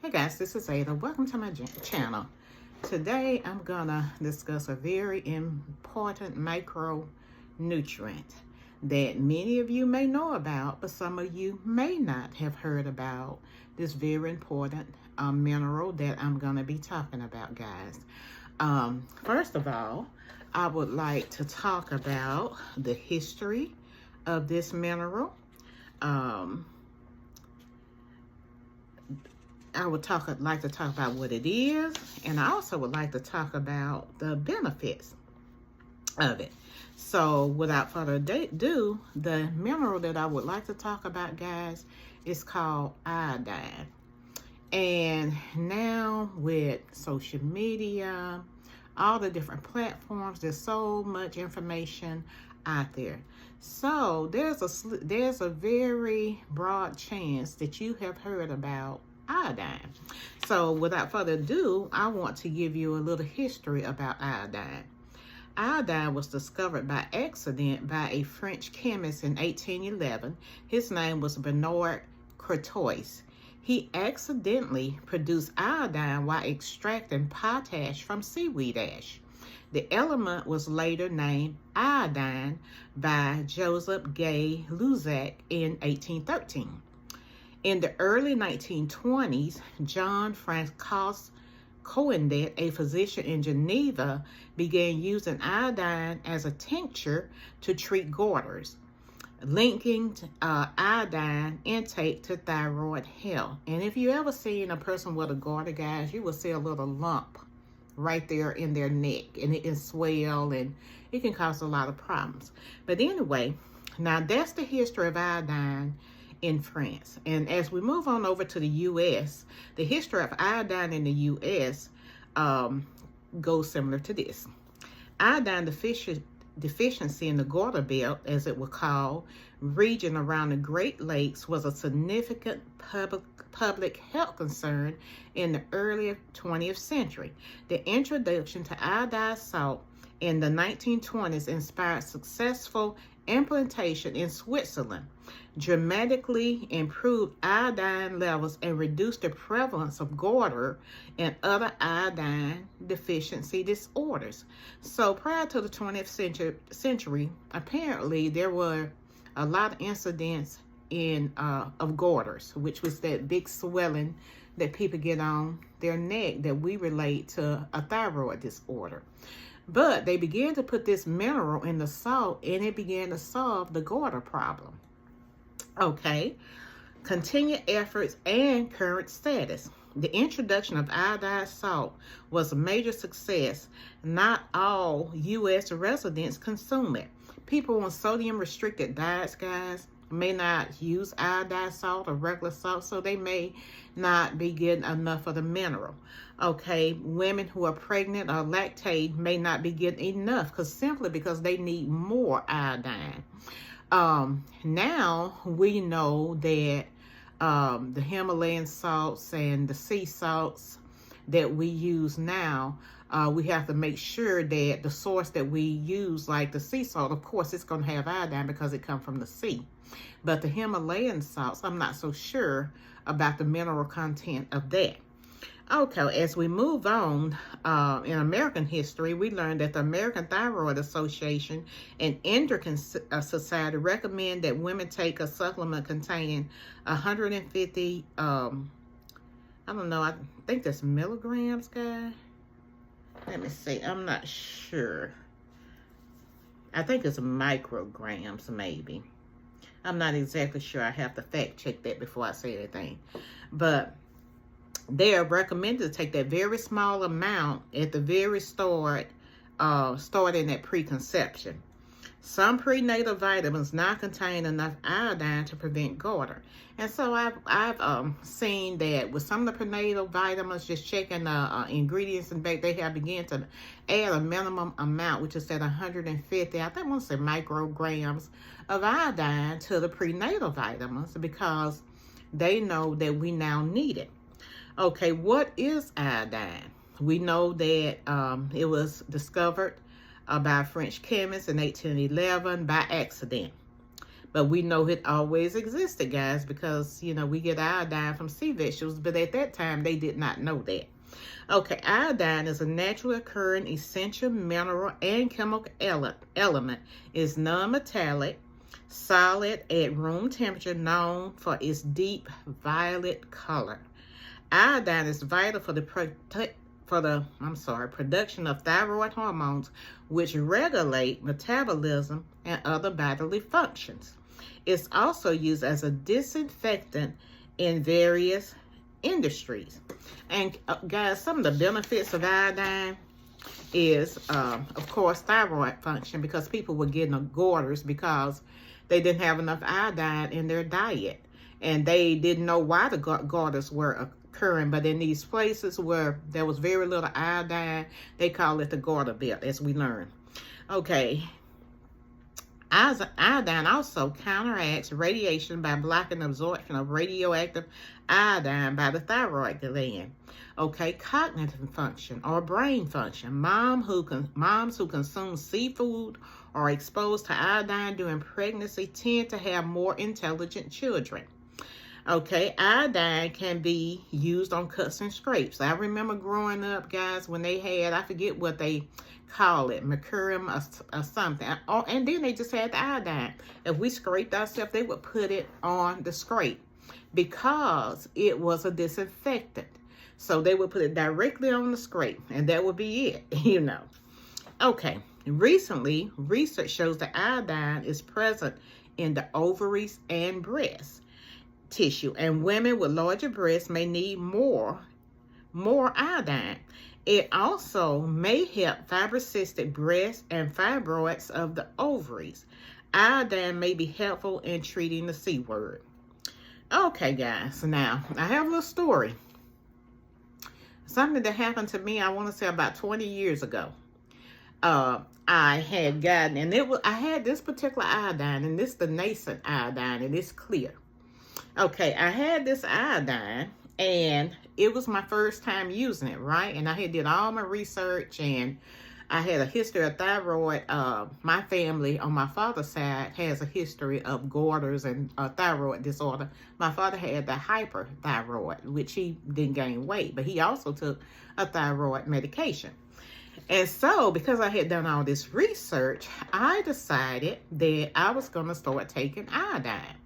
Hey guys, this is Ada. Welcome to my channel. Today I'm gonna discuss a very important micronutrient that many of you may know about, but some of you may not have heard about this very important mineral that I'm gonna be talking about, guys. First of all, I would like to talk about the history of this mineral. I would like to talk about what it is, and I also would like to talk about the benefits of it. So without further ado, the mineral that I would like to talk about, guys, is called iodine. And now with social media, all the different platforms, there's so much information out there. So there's a very broad chance that you have heard about iodine. So without further ado, I want to give you a little history about iodine. Iodine was discovered by accident by a French chemist in 1811. His name was Bernard Courtois. He accidentally produced iodine while extracting potash from seaweed ash. The element was later named iodine by Joseph Gay Lussac in 1813. In the early 1920s, John Francois Coindet, a physician in Geneva, began using iodine as a tincture to treat goiters, linking iodine intake to thyroid health. And if you ever seen a person with a goiter, guys, you will see a little lump right there in their neck, and it can swell, and it can cause a lot of problems. But anyway, now that's the history of iodine in France. And as we move on over to the U.S., the history of iodine in the U.S. Goes similar to this. Iodine deficiency in the goiter belt, as it was called, region around the Great Lakes was a significant public health concern in the early 20th century. The introduction to iodized salt in the 1920s inspired successful implementation in Switzerland, dramatically improved iodine levels, and reduced the prevalence of goiter and other iodine deficiency disorders. So prior to the 20th century, apparently there were a lot of incidents of goiters, which was that big swelling that people get on their neck that we relate to a thyroid disorder. But they began to put this mineral in the salt, and it began to solve the goiter problem. Okay, continued efforts and current status. The introduction of iodized salt was a major success. Not all U.S. residents consume it. People on sodium-restricted diets, guys, may not use iodized salt or regular salt, so they may not be getting enough of the mineral. Okay, women who are pregnant or lactate may not be getting enough simply because they need more iodine. Now we know that the Himalayan salts and the sea salts that we use now, we have to make sure that the source that we use, like the sea salt, of course it's going to have iodine because it comes from the sea. But the Himalayan salts, I'm not so sure about the mineral content of that. Okay, as we move on, in American history, we learned that the American Thyroid Association and Endocrine Society recommend that women take a supplement containing 150, I don't know, I think that's milligrams, guys. Let me see, I'm not sure. I think it's micrograms, maybe. I'm not exactly sure. I have to fact check that before I say anything. But they are recommended to take that very small amount at the very start, starting at preconception. Some prenatal vitamins now contain enough iodine to prevent goiter. And so I've seen that with some of the prenatal vitamins, just checking the ingredients, and they have begun to add a minimum amount, which is at 150, I think I want to say micrograms of iodine to the prenatal vitamins, because they know that we now need it. Okay, what is iodine? We know that it was discovered by a French chemist in 1811 by accident. But we know it always existed, guys, because, you know, we get iodine from sea vegetables. But at that time, they did not know that. Okay, iodine is a naturally occurring essential mineral and chemical element. It's non-metallic, solid at room temperature, known for its deep violet color. Iodine is vital for the production of thyroid hormones, which regulate metabolism and other bodily functions. It's also used as a disinfectant in various industries. And guys, some of the benefits of iodine is, of course, thyroid function, because people were getting goiters because they didn't have enough iodine in their diet. And they didn't know why the goiters were occurring. But in these places where there was very little iodine, they call it the goiter belt, as we learned. Okay. Iodine also counteracts radiation by blocking absorption of radioactive iodine by the thyroid gland. Okay, cognitive function or brain function. Moms who consume seafood or exposed to iodine during pregnancy tend to have more intelligent children. Okay, iodine can be used on cuts and scrapes. I remember growing up, guys, when they had, I forget what they call it, mercurium or something. And then they just had the iodine. If we scraped ourselves, they would put it on the scrape because it was a disinfectant. So they would put it directly on the scrape, and that would be it, you know. Okay, recently, research shows that iodine is present in the ovaries and breasts tissue, and women with larger breasts may need more iodine. It also may help fibrocystic breasts and fibroids of the ovaries. Iodine may be helpful in treating the C word. Okay, guys, now I have a little story. Something that happened to me, I want to say about 20 years ago. I had gotten, and I had this particular iodine, and this is the nascent iodine, and it's clear. Okay, I had this iodine, and it was my first time using it, right? And I had did all my research, and I had a history of thyroid. My family on my father's side has a history of goiters and thyroid disorder. My father had the hyperthyroid, which he didn't gain weight, but he also took a thyroid medication. And so, because I had done all this research, I decided that I was going to start taking iodine.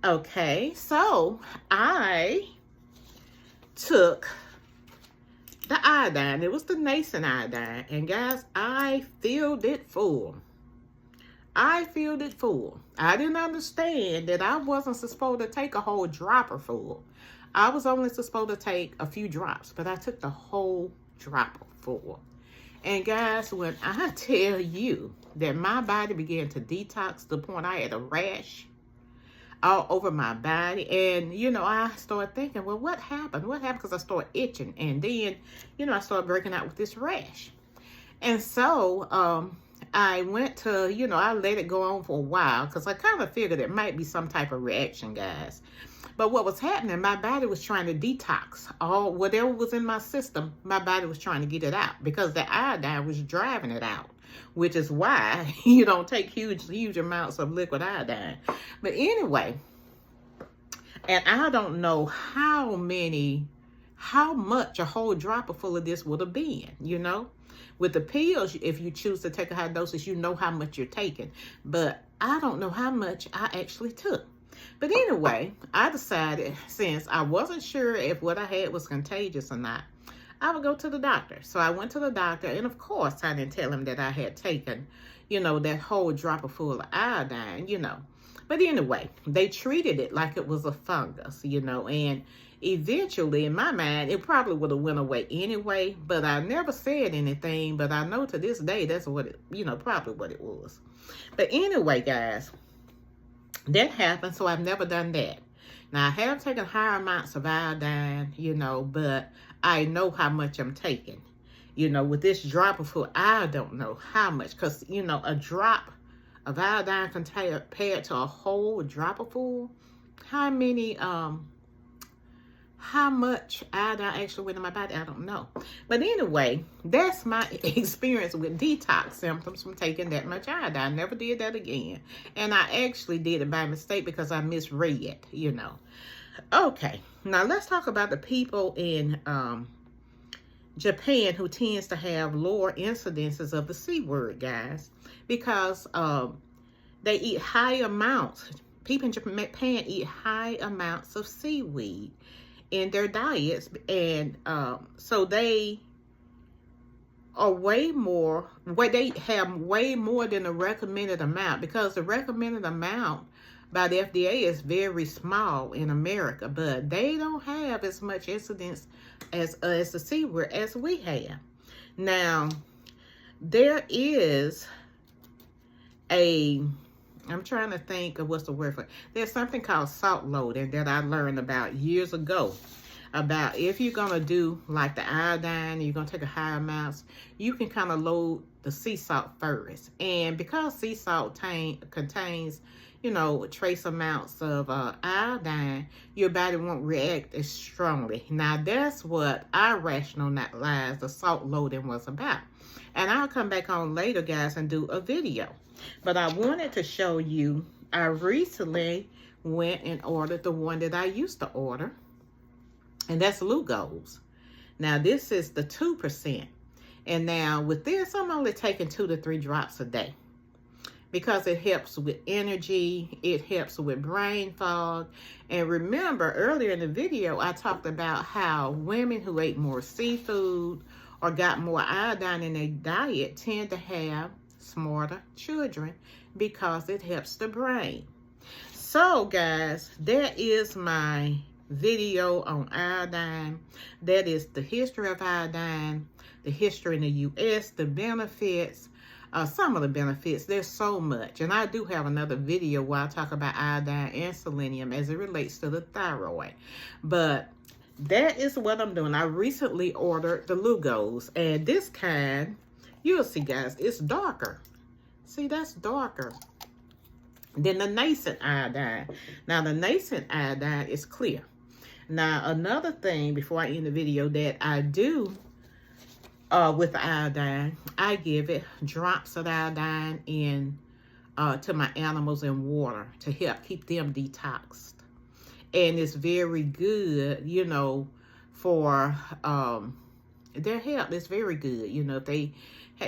Okay, so I took the iodine. It was the nascent iodine. And guys, I filled it full. I didn't understand that I wasn't supposed to take a whole dropper full. I was only supposed to take a few drops, but I took the whole dropper full. And guys, when I tell you that my body began to detox to the point I had a rash all over my body. And, you know, I started thinking, well, what happened? What happened? Because I started itching. And then, you know, I started breaking out with this rash. And so I went to, you know, I let it go on for a while because I kind of figured it might be some type of reaction, guys. But what was happening, my body was trying to detox. Whatever was in my system, my body was trying to get it out because the iodine was driving it out, which is why you don't take huge amounts of liquid iodine. But anyway, and I don't know how much a whole dropper full of this would have been, you know. With the pills, if you choose to take a high dosage, you know how much you're taking. But I don't know how much I actually took. But anyway, I decided, since I wasn't sure if what I had was contagious or not, I would go to the doctor. So I went to the doctor, and of course, I didn't tell him that I had taken, you know, that whole dropper full of iodine, you know. But anyway, they treated it like it was a fungus, you know, and eventually, in my mind, it probably would have went away anyway, but I never said anything, but I know to this day, that's what it, you know, probably what it was. But anyway, guys, that happened, so I've never done that. Now, I have taken higher amounts of iodine, you know, but I know how much I'm taking. You know, with this dropper full, I don't know how much, because, you know, a drop of iodine compared to a whole dropper full, how many how much iodine actually went in my body, I don't know. But anyway, that's my experience with detox symptoms from taking that much iodine. I never did that again. And I actually did it by mistake because I misread, you know. Okay, now let's talk about the people in Japan who tends to have lower incidences of the C word, guys, because they eat high amounts. People in Japan eat high amounts of seaweed in their diets, and so they are they have way more than the recommended amount, because the recommended amount by the FDA is very small in America, but they don't have as much incidence as the C word as we have. Now, there is I'm trying to think of what's the word for it. There's something called salt loading that I learned about years ago. About if you're going to do like the iodine, you're going to take a high amounts, you can kind of load the sea salt first. And because sea salt contains, you know, trace amounts of iodine, your body won't react as strongly. Now, that's what our rationalize the salt loading was about. And I'll come back on later, guys, and do a video. But I wanted to show you, I recently went and ordered the one that I used to order, and that's Lugos. Now, this is the 2%. And now, with this, I'm only taking 2 to 3 drops a day, because it helps with energy, it helps with brain fog. And remember, earlier in the video, I talked about how women who ate more seafood or got more iodine in their diet tend to have smarter children, because it helps the brain. So, guys, that is my video on iodine. That is the history of iodine, the history in the U.S., the benefits, some of the benefits. There's so much. And I do have another video where I talk about iodine and selenium as it relates to the thyroid. But that is what I'm doing. I recently ordered the Lugos, and this kind, you'll see, guys, it's darker. See, that's darker than the nascent iodine. Now, the nascent iodine is clear. Now, another thing before I end the video that I do with the iodine, I give it drops of iodine in to my animals in water to help keep them detoxed. And it's very good, you know, for their health. It's very good. You know, if they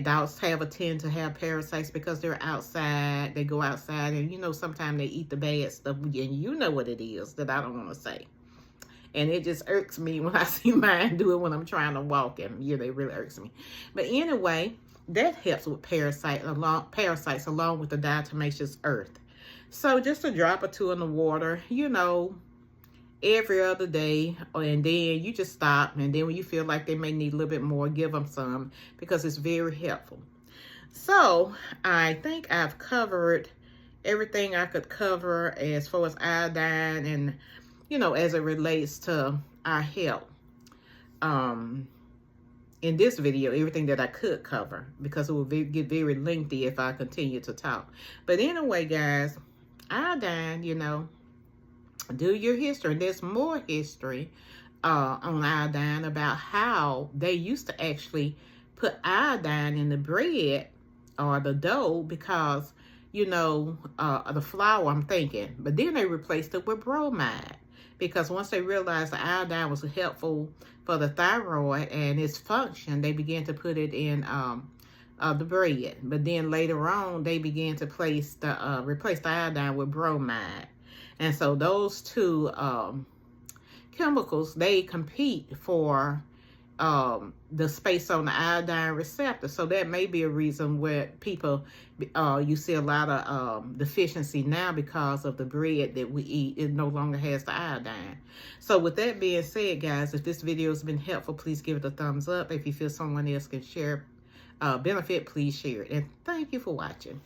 dogs have a tend to have parasites because they're outside, they go outside, and you know, sometimes they eat the bad stuff, and you know what it is that I don't want to say. And it just irks me when I see mine do it when I'm trying to walk, and yeah, they really irks me. But anyway, that helps with parasites along with the diatomaceous earth. So just a drop or 2 in the water, you know, every other day, and then you just stop, and then when you feel like they may need a little bit more, give them some, because it's very helpful. So I think I've covered everything I could cover as far as iodine, and you know, as it relates to our health in this video, everything that I could cover, because it will get very lengthy if I continue to talk. But anyway, guys, iodine, you know, do your history. There's more history on iodine about how they used to actually put iodine in the bread or the dough because, you know, the flour, I'm thinking. But then they replaced it with bromide, because once they realized the iodine was helpful for the thyroid and its function, they began to put it in the bread. But then later on, they began to replace the iodine with bromide. And so those two chemicals, they compete for the space on the iodine receptor. So that may be a reason where people, you see a lot of deficiency now because of the bread that we eat. It no longer has the iodine. So with that being said, guys, if this video has been helpful, please give it a thumbs up. If you feel someone else can share benefit, please share it. And thank you for watching.